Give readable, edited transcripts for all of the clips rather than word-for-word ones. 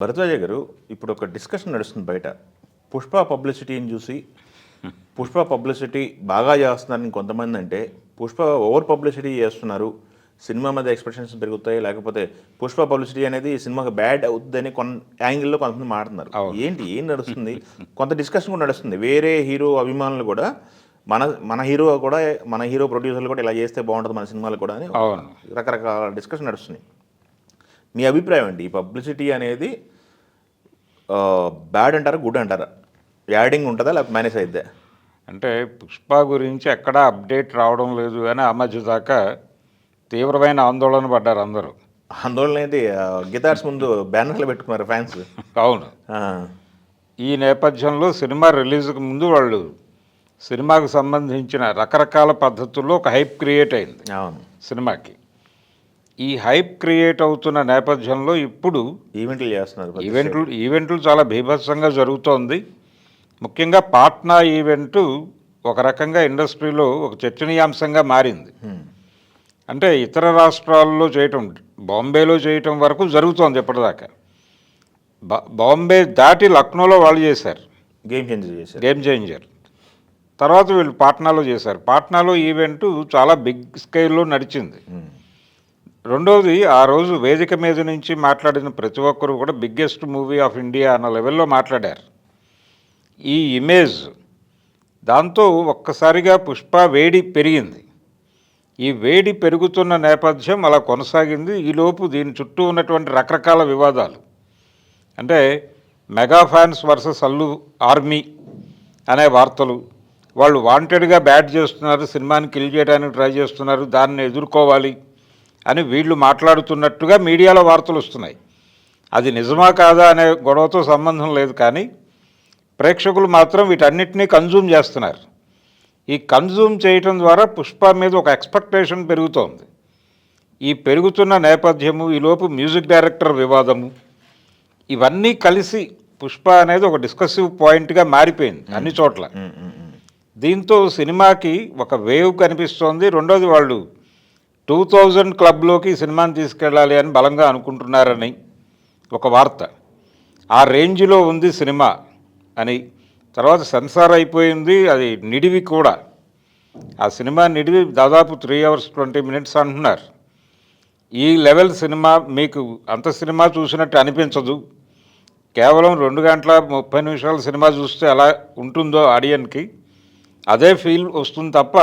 భరద్వాజ గారు, ఇప్పుడు ఒక డిస్కషన్ నడుస్తుంది బయట. పుష్ప పబ్లిసిటీని చూసి పుష్ప పబ్లిసిటీ బాగా చేస్తున్నారని కొంతమంది అంటే, పుష్ప ఓవర్ పబ్లిసిటీ చేస్తున్నారు, సినిమా మీద ఎక్స్పెక్టేషన్స్ పెరుగుతాయి, లేకపోతే పుష్ప పబ్లిసిటీ అనేది సినిమాకి బ్యాడ్ అవుతుందని యాంగిల్లో కొంతమంది మాట్లాడుతున్నారు. ఏం నడుస్తుంది? కొంత డిస్కషన్ కూడా నడుస్తుంది. వేరే హీరో అభిమానులు కూడా మన మన హీరో కూడా మన హీరో ప్రొడ్యూసర్లు కూడా ఇలా చేస్తే బాగుంటుంది మన సినిమాలు కూడా అని రకరకాల డిస్కషన్ నడుస్తున్నాయి. మీ అభిప్రాయం అండి, ఈ పబ్లిసిటీ అనేది బ్యాడ్ అంటారా, గుడ్ అంటారా? యాడింగ్ ఉంటుందా లేకపోతే మైనస్ అయిద్దా? అంటే పుష్ప గురించి ఎక్కడా అప్డేట్ రావడం లేదు అని ఆ మధ్య దాకా తీవ్రమైన ఆందోళన పడ్డారు అందరూ. ఆందోళన అయితే గిటార్స్ ముందు బ్యానర్లు పెట్టుకున్నారు ఫ్యాన్స్. అవును. ఈ నేపథ్యంలో సినిమా రిలీజ్కి ముందు వాళ్ళు సినిమాకు సంబంధించిన రకరకాల పద్ధతుల్లో ఒక హైప్ క్రియేట్ అయింది సినిమాకి. ఈ హైప్ క్రియేట్ అవుతున్న నేపథ్యంలో ఇప్పుడు ఈవెంట్లు చేస్తున్నారు. ఈవెంట్లు చాలా బీభత్సంగా జరుగుతోంది. ముఖ్యంగా పాట్నా ఈవెంటు ఒక రకంగా ఇండస్ట్రీలో ఒక చర్చనీయాంశంగా మారింది. అంటే ఇతర రాష్ట్రాల్లో చేయటం, బాంబేలో చేయటం వరకు జరుగుతోంది ఇప్పటిదాకా. బాంబే దాటి లక్నోలో వాళ్ళు చేశారు, గేమ్ చేంజర్. తర్వాత వీళ్ళు పాట్నాలో చేశారు. పాట్నాలో ఈవెంటు చాలా బిగ్ స్కేల్లో నడిచింది. రెండవది, ఆ రోజు వేదిక మీద నుంచి మాట్లాడిన ప్రతి ఒక్కరు కూడా బిగ్గెస్ట్ మూవీ ఆఫ్ ఇండియా అన్న లెవెల్లో మాట్లాడారు. ఈ ఇమేజ్ దాంతో ఒక్కసారిగా పుష్ప వేడి పెరిగింది. ఈ వేడి పెరుగుతున్న నేపథ్యం అలా కొనసాగింది. ఈలోపు దీని చుట్టూ ఉన్నటువంటి రకరకాల వివాదాలు, అంటే mega fans versus Allu army అనే వార్తలు, వాళ్ళు వాంటెడ్గా బ్యాట్ చేస్తున్నారు, సినిమాని కిల్ చేయడానికి ట్రై చేస్తున్నారు, దాన్ని ఎదుర్కోవాలి అని వీళ్ళు మాట్లాడుతున్నట్టుగా మీడియాలో వార్తలు వస్తున్నాయి. అది నిజమా కాదా అనే గొడవతో సంబంధం లేదు, కానీ ప్రేక్షకులు మాత్రం వీటన్నిటినీ కన్జ్యూమ్ చేస్తున్నారు. ఈ కన్జ్యూమ్ చేయటం ద్వారా పుష్ప మీద ఒక ఎక్స్పెక్టేషన్ పెరుగుతోంది. ఈ పెరుగుతున్న నేపథ్యము, ఈలోపు మ్యూజిక్ డైరెక్టర్ వివాదము, ఇవన్నీ కలిసి పుష్ప అనేది ఒక డిస్కసివ్ పాయింట్గా మారిపోయింది అన్ని చోట్ల. దీంతో సినిమాకి ఒక వేవ్ కనిపిస్తోంది. రెండోది, వాళ్ళు 2000 క్లబ్లోకి సినిమాని తీసుకెళ్ళాలి అని బలంగా అనుకుంటున్నారని ఒక వార్త. ఆ రేంజ్లో ఉంది సినిమా అని. తర్వాత సెన్సార్ అయిపోయింది, అది నిడివి కూడా. ఆ సినిమా నిడివి దాదాపు 3 hours 20 minutes అంటున్నారు. ఈ లెవెల్ సినిమా మీకు అంత సినిమా చూసినట్టు అనిపించదు. కేవలం 2 గంటల 30 నిమిషాల సినిమా చూస్తే ఎలా ఉంటుందో ఆడియన్కి అదే ఫీల్ వస్తుంది తప్ప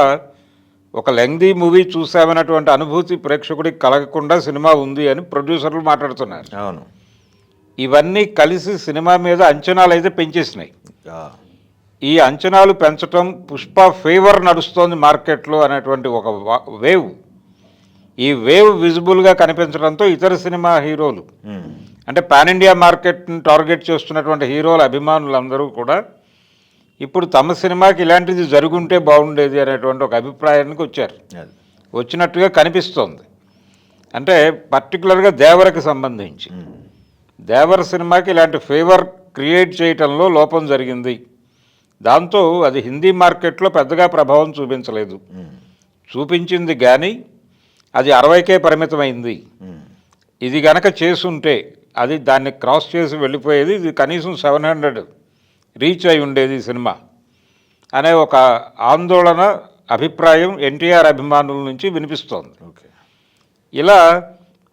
ఒక లెంగ్దీ మూవీ చూసామన్నటువంటి అనుభూతి ప్రేక్షకుడికి కలగకుండా సినిమా ఉంది అని ప్రొడ్యూసర్లు మాట్లాడుతున్నారు. అవును. ఇవన్నీ కలిసి సినిమా మీద అంచనాలు అయితే పెంచేసినాయి. ఈ అంచనాలు పెంచటం, పుష్ప ఫేవర్ నడుస్తోంది మార్కెట్లో అనేటువంటి ఒక వేవ్, ఈ వేవ్ విజిబుల్గా కనిపించడంతో ఇతర సినిమా హీరోలు, అంటే పాన్ ఇండియా మార్కెట్ని టార్గెట్ చేస్తున్నటువంటి హీరోల అభిమానులందరూ కూడా ఇప్పుడు తమ సినిమాకి ఇలాంటిది జరుగుంటే బాగుండేది అనేటువంటి ఒక అభిప్రాయానికి వచ్చినట్టుగా కనిపిస్తోంది. అంటే పర్టికులర్గా దేవరకు సంబంధించి దేవర సినిమాకి ఇలాంటి ఫేవర్ క్రియేట్ చేయటంలో లోపం జరిగింది. దాంతో అది హిందీ మార్కెట్లో పెద్దగా ప్రభావం చూపించలేదు. చూపించింది కానీ అది 60కే పరిమితమైంది. ఇది గనక చేసుంటే అది దాన్ని క్రాస్ చేసి వెళ్ళిపోయేది. ఇది కనీసం 700 రీచ్ అయి ఉండేది సినిమా అనే ఒక ఆందోళన, అభిప్రాయం ఎన్టీఆర్ అభిమానుల నుంచి వినిపిస్తోంది. ఇలా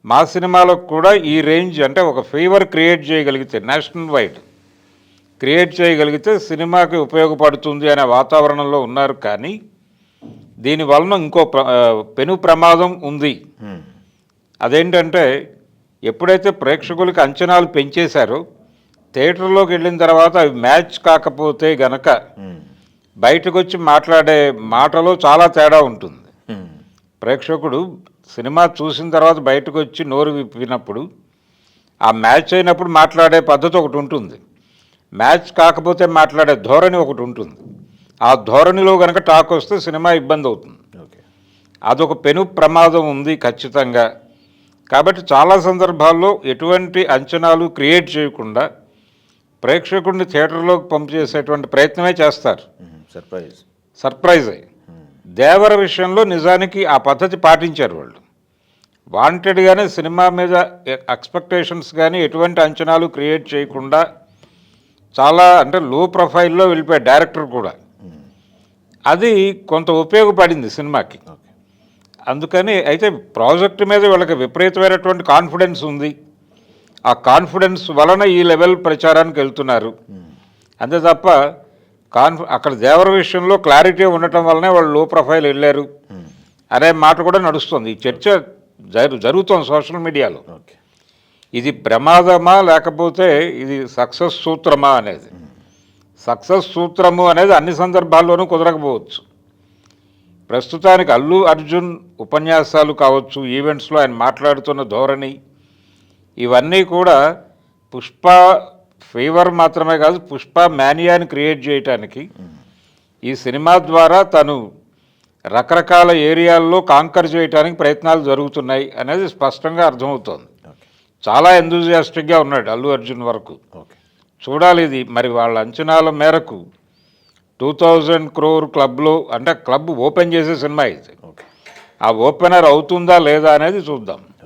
మా సినిమాలకు కూడా ఈ రేంజ్, అంటే ఒక ఫేవర్ క్రియేట్ చేయగలిగితే, నేషనల్ వైడ్ క్రియేట్ చేయగలిగితే సినిమాకి ఉపయోగపడుతుంది అనే వాతావరణంలో ఉన్నారు. కానీ దీనివలన ఇంకో పెను ప్రమాదం ఉంది. అదేంటంటే, ఎప్పుడైతే ప్రేక్షకులకి అంచనాలు పెంచేశారో, థియేటర్లోకి వెళ్ళిన తర్వాత అవి మ్యాచ్ కాకపోతే గనక బయటకు వచ్చి మాట్లాడే మాటలో చాలా తేడా ఉంటుంది. ప్రేక్షకుడు సినిమా చూసిన తర్వాత బయటకు వచ్చి నోరు విప్పినప్పుడు, ఆ మ్యాచ్ అయినప్పుడు మాట్లాడే పద్ధతి ఒకటి ఉంటుంది, మ్యాచ్ కాకపోతే మాట్లాడే ధోరణి ఒకటి ఉంటుంది. ఆ ధోరణిలో కనుక టాక్ వస్తే సినిమా ఇబ్బంది అవుతుంది. అదొక పెను ప్రమాదం ఉంది ఖచ్చితంగా. కాబట్టి చాలా సందర్భాల్లో ఎటువంటి అంచనాలు క్రియేట్ చేయకుండా ప్రేక్షకుడిని థియేటర్లోకి పంపు చేసేటువంటి ప్రయత్నమే చేస్తారు. సర్ప్రైజ్ అయ్యి దేవర విషయంలో నిజానికి ఆ పద్ధతి పాటించారు వాళ్ళు. వాంటెడ్గానే సినిమా మీద ఎక్స్పెక్టేషన్స్ కానీ ఎటువంటి అంచనాలు క్రియేట్ చేయకుండా చాలా అంటే లో ప్రొఫైల్లో వెళ్ళిపోయాడు డైరెక్టర్ కూడా. అది కొంత ఉపయోగపడింది సినిమాకి. అందుకని అయితే ప్రాజెక్ట్ మీద వీళ్ళకి విపరీతమైనటువంటి కాన్ఫిడెన్స్ ఉంది. ఆ కాన్ఫిడెన్స్ వలన ఈ లెవెల్ ప్రచారానికి వెళ్తున్నారు. అంతే తప్ప అక్కడ దేవర విషయంలో క్లారిటీ ఉండటం వల్లనే వాళ్ళు లో ప్రొఫైల్ వెళ్ళారు అనే మాట కూడా నడుస్తుంది. ఈ చర్చ జరుగుతోంది సోషల్ మీడియాలో. ఇది ప్రమాదమా లేకపోతే ఇది సక్సెస్ సూత్రమా అనేది. సక్సెస్ సూత్రము అనేది అన్ని సందర్భాల్లోనూ కుదరకపోవచ్చు. ప్రస్తుతానికి అల్లు అర్జున్ ఉపన్యాసాలు కావచ్చు, ఈవెంట్స్లో ఆయన మాట్లాడుతున్న ధోరణి, ఇవన్నీ కూడా పుష్ప ఫీవర్ మాత్రమే కాదు, పుష్ప మ్యానియాని క్రియేట్ చేయటానికి ఈ సినిమా ద్వారా తను రకరకాల ఏరియాల్లో కాంకర్ చేయడానికి ప్రయత్నాలు జరుగుతున్నాయి అనేది స్పష్టంగా అర్థమవుతోంది. చాలా ఎంతూజియాస్టిక్గా ఉన్నాడు అల్లు అర్జున్ వరకు. చూడాలి ఇది మరి వాళ్ళ అంచనాల మేరకు 2000 crore క్లబ్లో, అంటే క్లబ్ ఓపెన్ చేసే సినిమా ఇది. ఆ ఓపెనర్ అవుతుందా లేదా అనేది చూద్దాం.